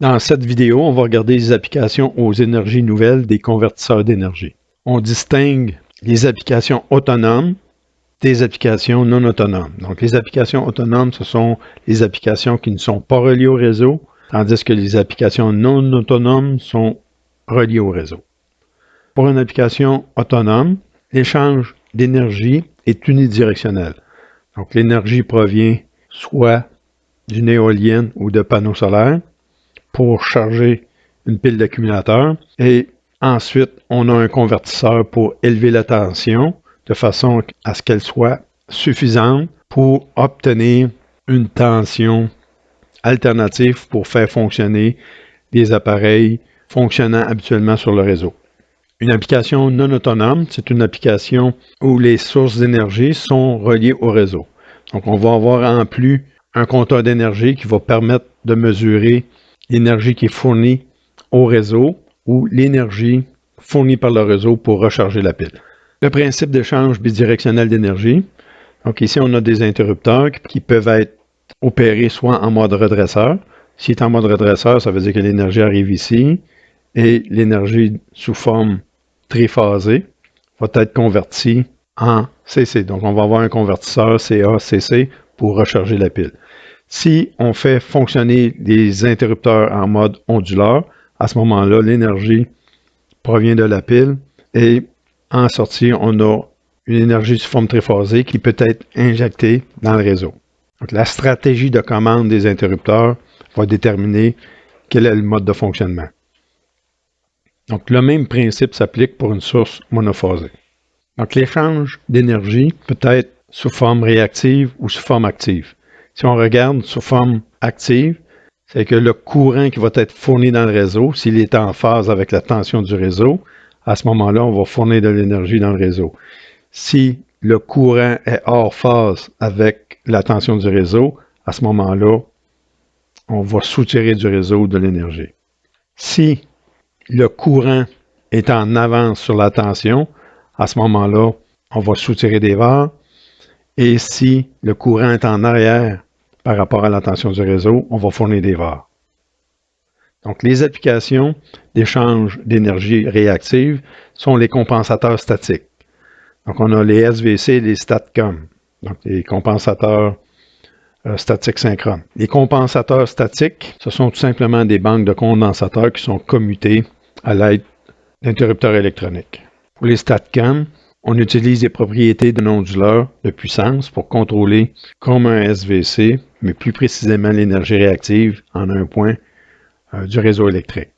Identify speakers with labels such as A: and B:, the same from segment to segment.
A: Dans cette vidéo, on va regarder les applications aux énergies nouvelles des convertisseurs d'énergie. On distingue les applications autonomes des applications non autonomes. Donc, les applications autonomes, ce sont les applications qui ne sont pas reliées au réseau, tandis que les applications non autonomes sont reliées au réseau. Pour une application autonome, l'échange d'énergie est unidirectionnel. Donc, l'énergie provient soit d'une éolienne ou de panneaux solaires pour charger une pile d'accumulateurs. Et ensuite, on a un convertisseur pour élever la tension de façon à ce qu'elle soit suffisante pour obtenir une tension alternative pour faire fonctionner les appareils fonctionnant habituellement sur le réseau. Une application non autonome, c'est une application où les sources d'énergie sont reliées au réseau. Donc, on va avoir en plus un compteur d'énergie qui va permettre de mesurer l'énergie qui est fournie au réseau ou l'énergie fournie par le réseau pour recharger la pile. Le principe d'échange bidirectionnel d'énergie. Donc ici, on a des interrupteurs qui peuvent être opérés soit en mode redresseur. S'il est en mode redresseur, ça veut dire que l'énergie arrive ici et l'énergie sous forme triphasée va être convertie en CC. Donc, on va avoir un convertisseur CA-CC pour recharger la pile. Si on fait fonctionner les interrupteurs en mode onduleur, à ce moment-là, l'énergie provient de la pile et en sortie, on a une énergie sous forme triphasée qui peut être injectée dans le réseau. Donc, la stratégie de commande des interrupteurs va déterminer quel est le mode de fonctionnement. Donc, le même principe s'applique pour une source monophasée. Donc, l'échange d'énergie peut être sous forme réactive ou sous forme active. Si on regarde sous forme active, c'est que le courant qui va être fourni dans le réseau, s'il est en phase avec la tension du réseau, à ce moment-là, on va fournir de l'énergie dans le réseau. Si le courant est hors phase avec la tension du réseau, à ce moment-là, on va soutirer du réseau de l'énergie. Si le courant est en avance sur la tension, à ce moment-là, on va soutirer des VAR. Et si le courant est en arrière par rapport à la tension du réseau, on va fournir des VAR. Donc, les applications d'échange d'énergie réactive sont les compensateurs statiques. Donc, on a les SVC et les STATCOM, donc les compensateurs statiques synchrones. Les compensateurs statiques, ce sont tout simplement des banques de condensateurs qui sont commutés à l'aide d'interrupteurs électroniques. Pour les STATCOM, on utilise les propriétés d'un onduleur de puissance pour contrôler comme un SVC, mais plus précisément l'énergie réactive en un point du réseau électrique.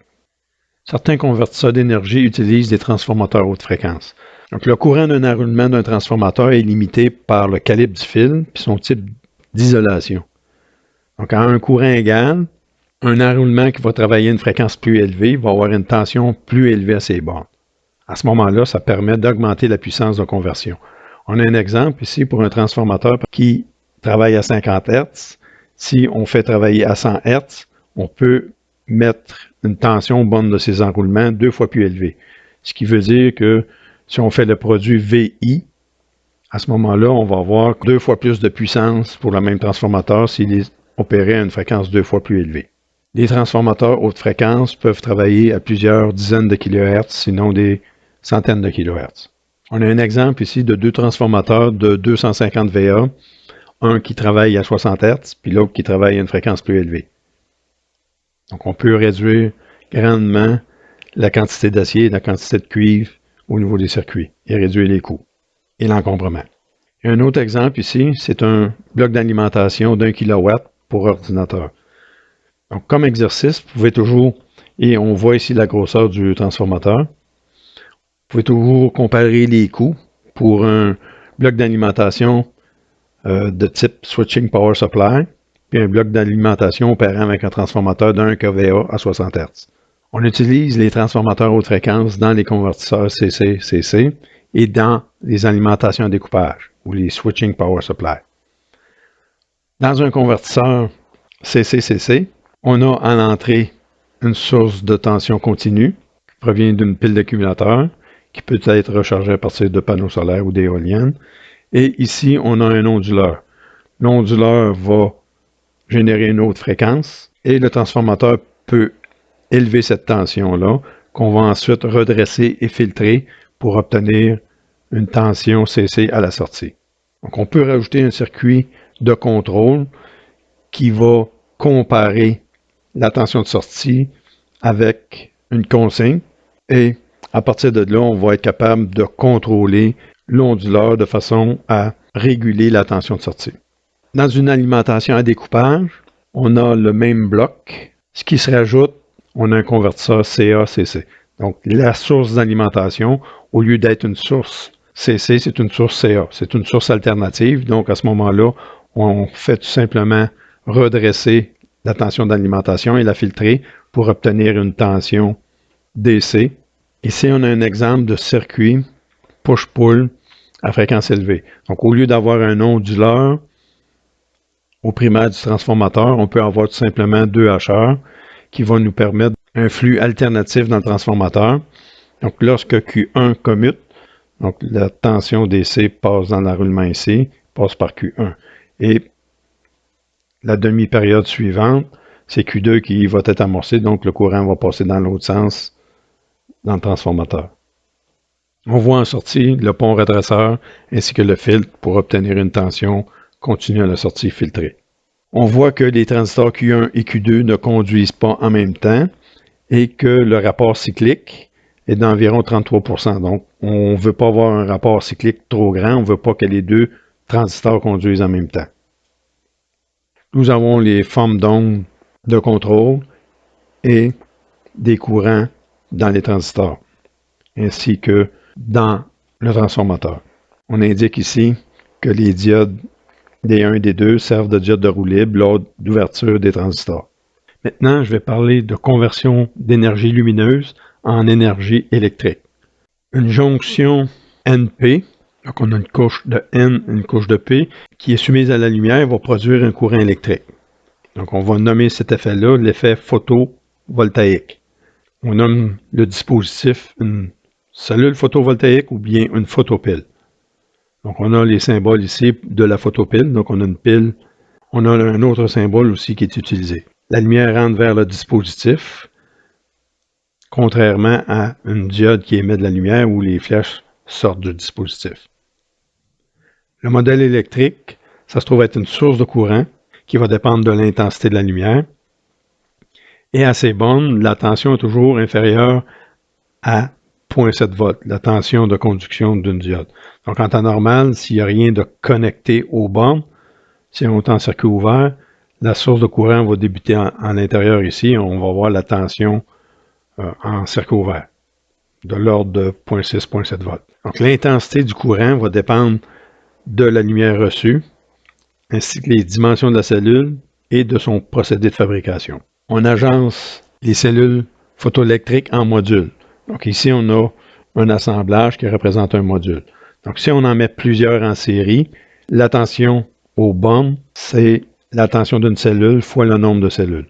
A: Certains convertisseurs d'énergie utilisent des transformateurs haute fréquence. Donc, le courant d'un enroulement d'un transformateur est limité par le calibre du fil et son type d'isolation. Donc, à un courant égal, un enroulement qui va travailler à une fréquence plus élevée va avoir une tension plus élevée à ses bornes. À ce moment-là, ça permet d'augmenter la puissance de conversion. On a un exemple ici pour un transformateur qui travaille à 50 Hz. Si on fait travailler à 100 Hz, on peut mettre une tension aux bornes de ces enroulements 2 fois plus élevée. Ce qui veut dire que si on fait le produit VI, à ce moment-là, on va avoir 2 fois plus de puissance pour le même transformateur s'il est opéré à une fréquence 2 fois plus élevée. Les transformateurs haute fréquence peuvent travailler à plusieurs dizaines de kHz, sinon des centaines de kHz. On a un exemple ici de 2 transformateurs de 250 VA, un qui travaille à 60 Hz, puis l'autre qui travaille à une fréquence plus élevée. Donc, on peut réduire grandement la quantité d'acier et la quantité de cuivre au niveau des circuits et réduire les coûts et l'encombrement. Et un autre exemple ici, c'est un bloc d'alimentation d'1 kW pour ordinateur. Donc, comme exercice, vous pouvez toujours, et on voit ici la grosseur du transformateur, vous pouvez toujours comparer les coûts pour un bloc d'alimentation de type Switching Power Supply, puis un bloc d'alimentation opérant avec un transformateur d'1 kVA à 60 Hz. On utilise les transformateurs haute fréquence dans les convertisseurs CC-CC et dans les alimentations à découpage ou les Switching Power Supply. Dans un convertisseur CC-CC, on a en entrée une source de tension continue qui provient d'une pile d'accumulateurs qui peut être rechargée à partir de panneaux solaires ou d'éoliennes. Et ici, on a un onduleur. L'onduleur va générer une haute fréquence et le transformateur peut élever cette tension-là, qu'on va ensuite redresser et filtrer pour obtenir une tension CC à la sortie. Donc, on peut rajouter un circuit de contrôle qui va comparer la tension de sortie avec une consigne et à partir de là, on va être capable de contrôler l'onduleur de façon à réguler la tension de sortie. Dans une alimentation à découpage, on a le même bloc. Ce qui se rajoute, on a un convertisseur CA-CC. Donc, la source d'alimentation, au lieu d'être une source CC, c'est une source CA. C'est une source alternative. Donc, à ce moment-là, on fait tout simplement redresser la tension d'alimentation et la filtrer pour obtenir une tension DC. Ici, on a un exemple de circuit push-pull à fréquence élevée. Donc, au lieu d'avoir un onduleur au primaire du transformateur, on peut avoir tout simplement deux hacheurs qui vont nous permettre un flux alternatif dans le transformateur. Donc, lorsque Q1 commute, donc la tension DC passe dans l'enroulement ici, passe par Q1. Et la demi-période suivante, c'est Q2 qui va être amorcé, donc le courant va passer dans l'autre sens dans le transformateur. On voit en sortie le pont redresseur ainsi que le filtre pour obtenir une tension continue à la sortie filtrée. On voit que les transistors Q1 et Q2 ne conduisent pas en même temps et que le rapport cyclique est d'environ 33%. Donc, on ne veut pas avoir un rapport cyclique trop grand, on ne veut pas que les deux transistors conduisent en même temps. Nous avons les formes d'ondes de contrôle et des courants dans les transistors, ainsi que dans le transformateur. On indique ici que les diodes D1 et D2 servent de diodes de roue libre lors d'ouverture des transistors. Maintenant, je vais parler de conversion d'énergie lumineuse en énergie électrique. Une jonction NP, donc on a une couche de N, une couche de P, qui est soumise à la lumière, va produire un courant électrique. Donc on va nommer cet effet-là l'effet photovoltaïque. On nomme le dispositif une cellule photovoltaïque ou bien une photopile. Donc on a les symboles ici de la photopile, donc on a une pile. On a un autre symbole aussi qui est utilisé. La lumière rentre vers le dispositif, contrairement à une diode qui émet de la lumière où les flèches sortent du dispositif. Le modèle électrique, ça se trouve être une source de courant qui va dépendre de l'intensité de la lumière. Et à ces bornes, la tension est toujours inférieure à 0,7 volts, la tension de conduction d'une diode. Donc en temps normal, s'il n'y a rien de connecté aux bornes, si on est en circuit ouvert, la source de courant va débuter en l'intérieur ici. On va voir la tension en circuit ouvert, de l'ordre de 0,6, 0,7 volts. Donc l'intensité du courant va dépendre de la lumière reçue, ainsi que les dimensions de la cellule et de son procédé de fabrication. On agence les cellules photoélectriques en modules. Donc ici, on a un assemblage qui représente un module. Donc si on en met plusieurs en série, la tension aux bornes, c'est la tension d'une cellule fois le nombre de cellules.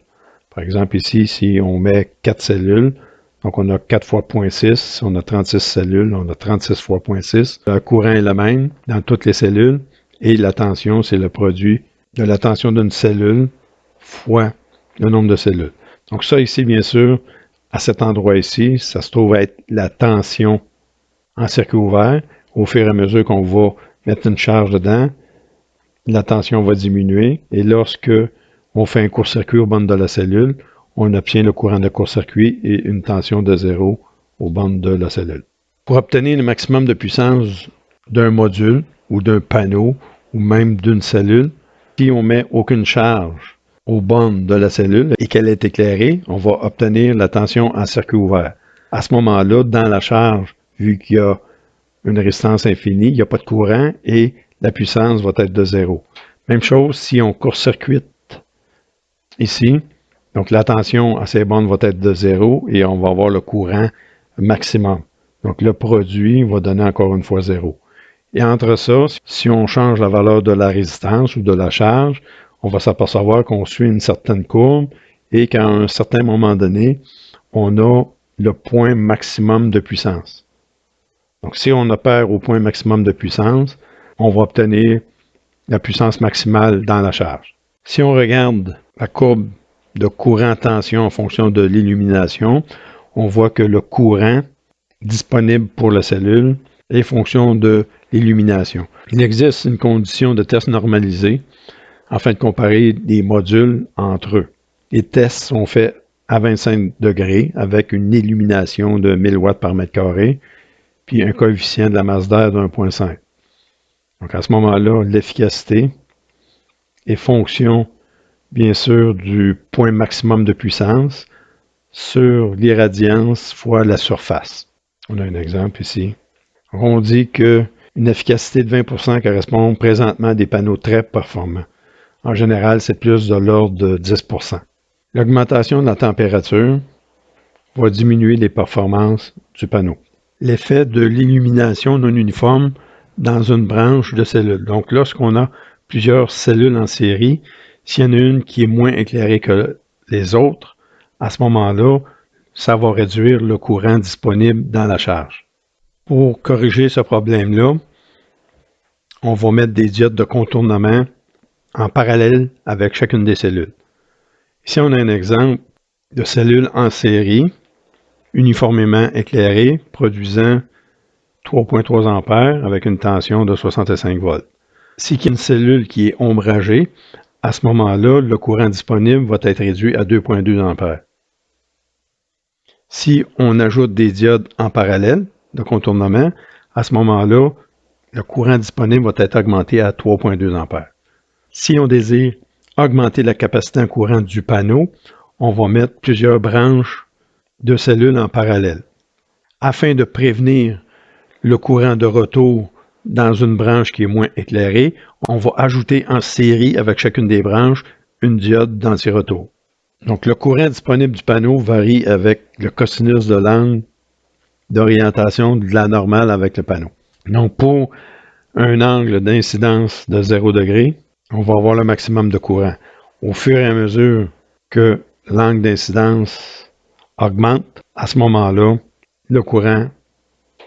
A: Par exemple, ici, si on met 4 cellules, donc on a 4 fois 0,6, on a 36 cellules, on a 36 fois 0,6. Le courant est le même dans toutes les cellules et la tension, c'est le produit de la tension d'une cellule fois le nombre de cellules. Donc ça ici, bien sûr, à cet endroit ici, ça se trouve être la tension en circuit ouvert. Au fur et à mesure qu'on va mettre une charge dedans, la tension va diminuer et lorsque on fait un court-circuit aux bandes de la cellule, on obtient le courant de court-circuit et une tension de 0 aux bandes de la cellule. Pour obtenir le maximum de puissance d'un module ou d'un panneau ou même d'une cellule, si on ne met aucune charge aux bandes de la cellule et qu'elle est éclairée, on va obtenir la tension en circuit ouvert. À ce moment-là, dans la charge, vu qu'il y a une résistance infinie, il n'y a pas de courant et la puissance va être de 0. Même chose si on court-circuite ici. Donc la tension à ces bandes va être de 0 et on va avoir le courant maximum. Donc le produit va donner encore une fois 0. Et entre ça, si on change la valeur de la résistance ou de la charge, on va s'apercevoir qu'on suit une certaine courbe et qu'à un certain moment donné, on a le point maximum de puissance. Donc si on opère au point maximum de puissance, on va obtenir la puissance maximale dans la charge. Si on regarde la courbe de courant-tension en fonction de l'illumination, on voit que le courant disponible pour la cellule est fonction de l'illumination. Il existe une condition de test normalisée afin de comparer des modules entre eux. Les tests sont faits à 25 degrés avec une illumination de 1000 watts par mètre carré, puis un coefficient de la masse d'air de 1,5. Donc à ce moment-là, l'efficacité est fonction, bien sûr, du point maximum de puissance sur l'irradiance fois la surface. On a un exemple ici. On dit qu'une efficacité de 20% correspond présentement à des panneaux très performants. En général, c'est plus de l'ordre de 10%. L'augmentation de la température va diminuer les performances du panneau. L'effet de l'illumination non uniforme dans une branche de cellules. Donc, lorsqu'on a plusieurs cellules en série, s'il y en a une qui est moins éclairée que les autres, à ce moment-là, ça va réduire le courant disponible dans la charge. Pour corriger ce problème-là, on va mettre des diodes de contournement en parallèle avec chacune des cellules. Ici, on a un exemple de cellules en série, uniformément éclairées, produisant 3,3 ampères avec une tension de 65 volts. Si il y a une cellule qui est ombragée, à ce moment-là, le courant disponible va être réduit à 2,2 ampères. Si on ajoute des diodes en parallèle de contournement, à ce moment-là, le courant disponible va être augmenté à 3,2 ampères. Si on désire augmenter la capacité en courant du panneau, on va mettre plusieurs branches de cellules en parallèle. Afin de prévenir le courant de retour dans une branche qui est moins éclairée, on va ajouter en série avec chacune des branches une diode d'anti-retour. Donc le courant disponible du panneau varie avec le cosinus de l'angle d'orientation de la normale avec le panneau. Donc pour un angle d'incidence de 0 degré, on va avoir le maximum de courant. Au fur et à mesure que l'angle d'incidence augmente, à ce moment-là, le courant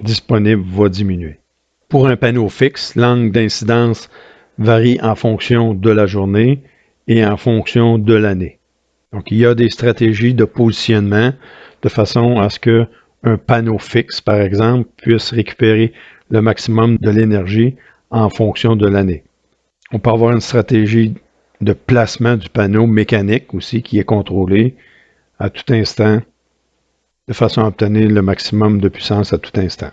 A: disponible va diminuer. Pour un panneau fixe, l'angle d'incidence varie en fonction de la journée et en fonction de l'année. Donc, il y a des stratégies de positionnement de façon à ce qu'un panneau fixe, par exemple, puisse récupérer le maximum de l'énergie en fonction de l'année. On peut avoir une stratégie de placement du panneau mécanique aussi qui est contrôlée à tout instant de façon à obtenir le maximum de puissance à tout instant.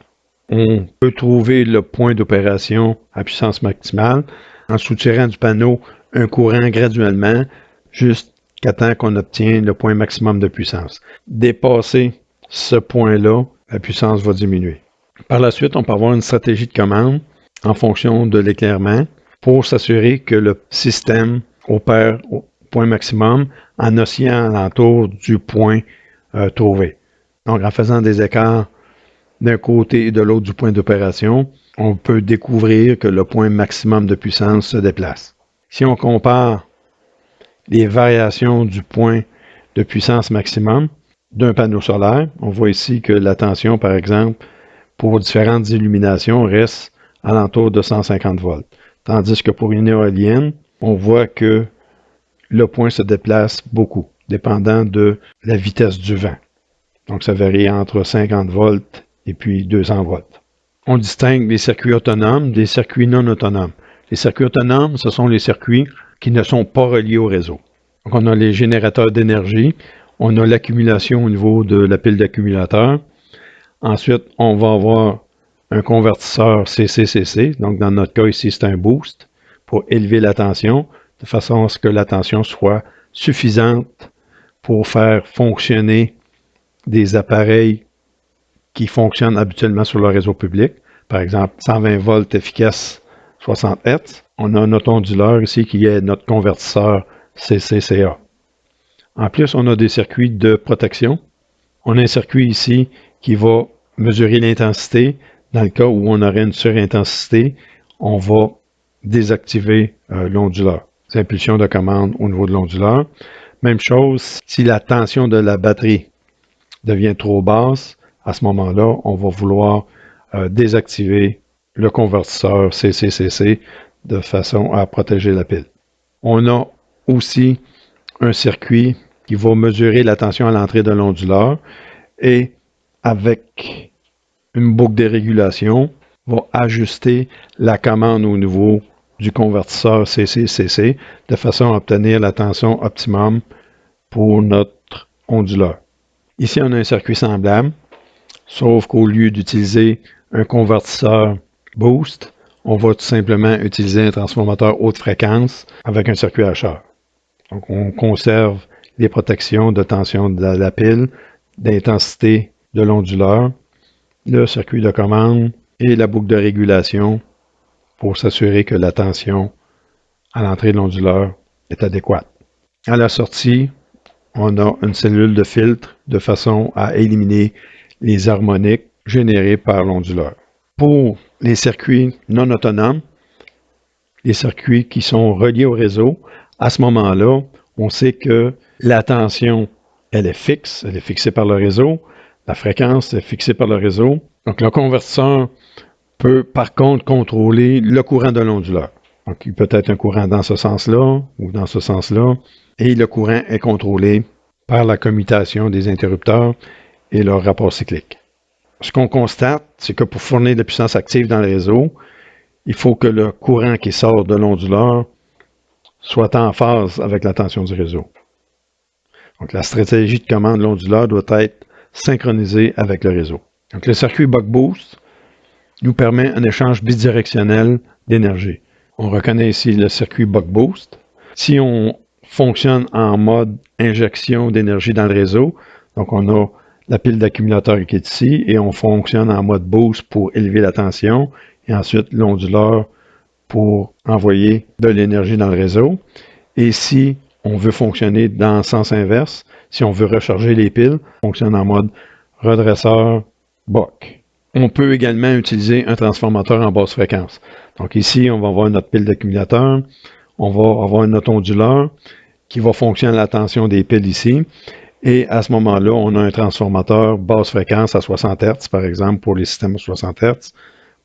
A: On peut trouver le point d'opération à puissance maximale en soutirant du panneau un courant graduellement jusqu'à temps qu'on obtient le point maximum de puissance. Dépasser ce point-là, la puissance va diminuer. Par la suite, on peut avoir une stratégie de commande en fonction de l'éclairement pour s'assurer que le système opère au point maximum en oscillant alentour du point trouvé. Donc, en faisant des écarts d'un côté et de l'autre du point d'opération, on peut découvrir que le point maximum de puissance se déplace. Si on compare les variations du point de puissance maximum d'un panneau solaire, on voit ici que la tension, par exemple, pour différentes illuminations, reste alentour de 150 volts. Tandis que pour une éolienne, on voit que le point se déplace beaucoup, dépendant de la vitesse du vent. Donc, ça varie entre 50 volts et puis 200 volts. On distingue les circuits autonomes des circuits non autonomes. Les circuits autonomes, ce sont les circuits qui ne sont pas reliés au réseau. Donc, on a les générateurs d'énergie, on a l'accumulation au niveau de la pile d'accumulateurs. Ensuite, on va avoir un convertisseur CCCC, donc dans notre cas ici, c'est un boost pour élever la tension, de façon à ce que la tension soit suffisante pour faire fonctionner des appareils qui fonctionnent habituellement sur le réseau public. Par exemple, 120 volts efficace 60 Hz. On a notre onduleur ici qui est notre convertisseur CCCA. En plus, on a des circuits de protection. On a un circuit ici qui va mesurer l'intensité. Dans le cas où on aurait une surintensité, on va désactiver l'onduleur. Les impulsions de commande au niveau de l'onduleur. Même chose, si la tension de la batterie devient trop basse, à ce moment-là, on va vouloir désactiver le convertisseur CCCC de façon à protéger la pile. On a aussi un circuit qui va mesurer la tension à l'entrée de l'onduleur et avec une boucle de régulation, va ajuster la commande au niveau du convertisseur CC-CC de façon à obtenir la tension optimum pour notre onduleur. Ici, on a un circuit semblable, sauf qu'au lieu d'utiliser un convertisseur boost, on va tout simplement utiliser un transformateur haute fréquence avec un circuit HR. Donc, on conserve les protections de tension de la pile, d'intensité de l'onduleur, le circuit de commande et la boucle de régulation pour s'assurer que la tension à l'entrée de l'onduleur est adéquate. À la sortie, on a une cellule de filtre de façon à éliminer les harmoniques générées par l'onduleur. Pour les circuits non autonomes, les circuits qui sont reliés au réseau, à ce moment-là, on sait que la tension, elle est fixée par le réseau, la fréquence est fixée par le réseau. Donc, le convertisseur peut par contre contrôler le courant de l'onduleur. Donc, il peut être un courant dans ce sens-là ou dans ce sens-là, et le courant est contrôlé par la commutation des interrupteurs et leur rapport cyclique. Ce qu'on constate, c'est que pour fournir de la puissance active dans le réseau, il faut que le courant qui sort de l'onduleur soit en phase avec la tension du réseau. Donc, la stratégie de commande de l'onduleur doit être synchronisée avec le réseau. Donc, le circuit buck-boost nous permet un échange bidirectionnel d'énergie. On reconnaît ici le circuit buck-boost. Si on fonctionne en mode injection d'énergie dans le réseau, donc on a la pile d'accumulateurs qui est ici, et on fonctionne en mode boost pour élever la tension, et ensuite l'onduleur pour envoyer de l'énergie dans le réseau. Et si on veut fonctionner dans le sens inverse, si on veut recharger les piles, on fonctionne en mode redresseur buck. On peut également utiliser un transformateur en basse fréquence. Donc ici, on va avoir notre pile d'accumulateurs, on va avoir notre onduleur qui va fonctionner à la tension des piles ici. Et à ce moment-là, on a un transformateur basse fréquence à 60 Hz, par exemple, pour les systèmes à 60 Hz,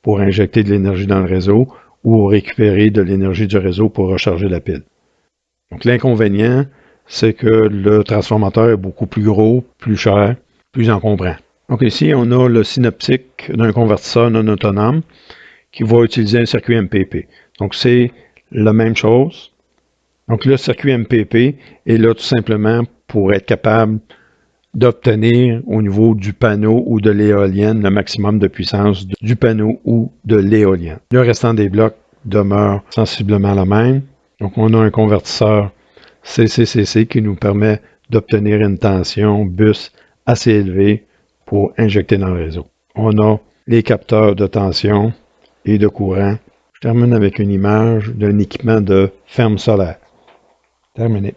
A: pour injecter de l'énergie dans le réseau ou récupérer de l'énergie du réseau pour recharger la pile. Donc l'inconvénient, c'est que le transformateur est beaucoup plus gros, plus cher, plus encombrant. Donc ici, on a le synoptique d'un convertisseur non autonome qui va utiliser un circuit MPP. Donc c'est la même chose. Donc le circuit MPP est là tout simplement pour être capable d'obtenir au niveau du panneau ou de l'éolienne le maximum de puissance du panneau ou de l'éolienne. Le restant des blocs demeure sensiblement le même. Donc on a un convertisseur CCCC qui nous permet d'obtenir une tension bus assez élevée pour injecter dans le réseau. On a les capteurs de tension et de courant. Je termine avec une image d'un équipement de ferme solaire. Terminé.